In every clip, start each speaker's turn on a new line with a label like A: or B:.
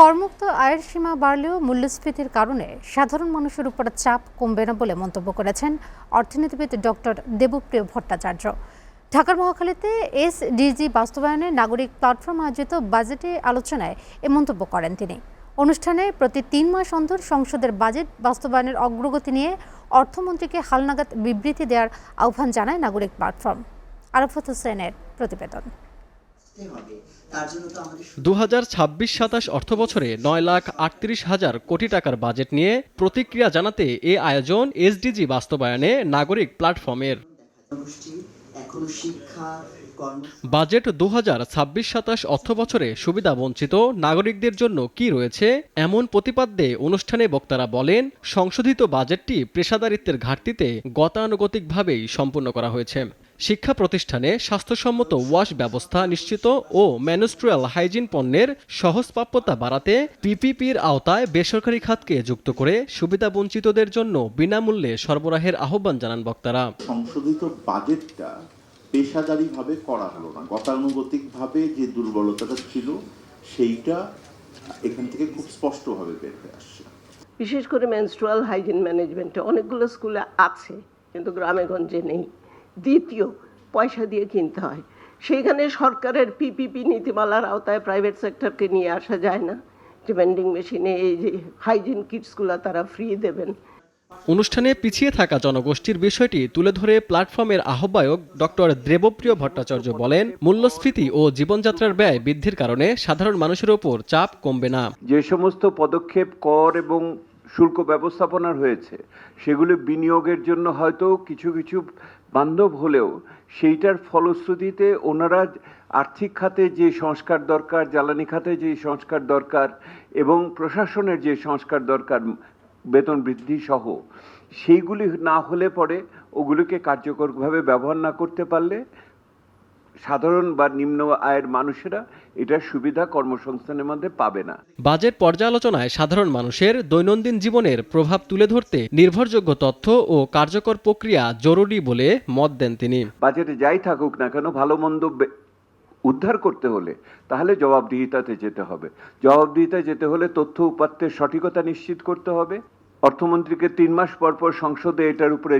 A: করমুক্ত আয়ের সীমা বাড়লেও মূল্যস্ফীতির কারণে সাধারণ মানুষের উপর চাপ কমবে না বলে মন্তব্য করেছেন অর্থনীতিবিদ ডক্টর দেবপ্রিয় ভট্টাচার্য। ঢাকার মহাখালীতে এসডিজি বাস্তবায়নে নাগরিক প্ল্যাটফর্ম আয়োজিত বাজেটে আলোচনায় এ মন্তব্য করেন তিনি। অনুষ্ঠানে প্রতি ৩ মাস অন্তর সংসদের বাজেট বাস্তবায়নের অগ্রগতি নিয়ে অর্থমন্ত্রীকে হালনাগাদ বিবৃতি দেওয়ার আহ্বান জানায় নাগরিক প্ল্যাটফর্ম। আরাফাত হোসেনের প্রতিবেদন।
B: 2026-27 অর্থবছরে 9,38,000 কোটি টাকার বাজেট নিয়ে প্রতিক্রিয়া জানাতে এ আয়োজন এসডিজি বাস্তবায়নে নাগরিক প্ল্যাটফর্মের। বাজেট 2026-27 অর্থবছরে সুবিধাবঞ্চিত নাগরিকদের জন্য কি রয়েছে এমন প্রতিপাদ্যে অনুষ্ঠানে বক্তারা বলেন, সংশোধিত বাজেটটি পেশাদারিত্বের ঘাটতিতে গতানুগতিকভাবেই সম্পূর্ণ করা হয়েছে। শিক্ষা প্রতিষ্ঠানে স্বাস্থ্যসম্মত ওয়াশ ব্যবস্থা নিশ্চিত ও মেনস্ট্রুয়াল হাইজিন পণ্যের সহজপ্রাপ্যতা বাড়াতে পিপিপির আওতায় বেসরকারি খাতকে যুক্ত করে সুবিধাবঞ্চিতদের জন্য বিনামূল্যে সরবরাহের আহ্বান জানান বক্তারা।
C: সংশোধিত বাজেটটা পেশাদারিভাবে করা হলো না, গতানুগতিকভাবে যে দুর্বলতাটা ছিল সেইটা এখান থেকে খুব স্পষ্টভাবে বের হয়ে আসছে।
D: বিশেষ করে মেনস্ট্রুয়াল হাইজিন ম্যানেজমেন্টে অনেকগুলো স্কুলে আছে কিন্তু গ্রামে গঞ্জে নেই। দ্বিতীয়, পয়সা দিয়ে কিনতে হয়। সেইখানে সরকারের পিপিপি নীতিমালার আওতায় প্রাইভেট সেক্টরকে নিয়ে আসা যায় না যে ভেন্ডিং মেশিনে এই যে হাইজিন কিটসগুলো তারা ফ্রি দেবেন।
B: অনুষ্ঠানে পিছিয়ে থাকা জনগোষ্ঠীর বিষয়টি তুলে ধরে প্ল্যাটফর্মের আহ্বায়ক ডক্টর দেবপ্রিয় ভট্টাচার্য বলেন, মূল্যস্ফীতি ও জীবনযাত্রার ব্যয় বৃদ্ধির কারণে সাধারণ মানুষের ওপর চাপ কমবে না।
E: যে সমস্ত পদক্ষেপ কর এবং শুল্ক ব্যবস্থাপনার হয়েছে সেগুলো বিনিয়োগের জন্য হয়তো কিছু কিছু বান্ধব হলেও সেইটার ফলশ্রুতিতে ওনারা আর্থিক খাতে যে সংস্কার দরকার, জ্বালানি খাতে যে সংস্কার দরকার এবং প্রশাসনের যে সংস্কার দরকার, বেতন বৃদ্ধি সহ, সেইগুলি না হলে পরে ওগুলোকে কার্যকরভাবে ব্যবহার না করতে পারলে সাধারণ বা নিম্ন আয়ের মানুষেরা এটার সুবিধা কর্মসংস্থানের মধ্যে পাবে না।
B: বাজেট পর্যালোচনায় সাধারণ মানুষের দৈনন্দিন জীবনের প্রভাব তুলে ধরতে নির্ভরযোগ্য তথ্য ও কার্যকর প্রক্রিয়া জরুরি বলে মত দেন তিনি।
E: বাজেটে যাই থাকুক না কেন, ভালো মন্দ উদ্ধার করতে হলে তাহলে জবাবদিহিতাতে যেতে হবে। জবাবদিহিতায় যেতে হলে তথ্য উপাত্তের সঠিকতা নিশ্চিত করতে হবে। অর্থমন্ত্রীকে 3 মাস পর পর সংসদে এটার উপরে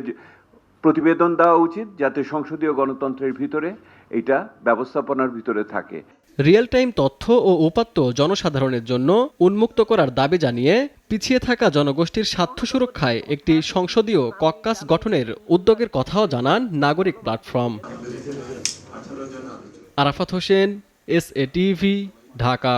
E: প্রতিবেদন দেওয়া উচিত, যাতে সংসদীয় গণতন্ত্রের ভিতরে এটা ব্যবস্থাপনার ভিতরে থাকে।
B: রিয়েল টাইম তথ্য ও উপাত্ত জনসাধারণের জন্য উন্মুক্ত করার দাবি জানিয়ে পিছিয়ে থাকা জনগোষ্ঠীর স্বার্থ সুরক্ষায় একটি সংসদীয় কক্কাস গঠনের উদ্যোগের কথাও জানান নাগরিক platform. Arafat Hossain, SA TV, Dhaka.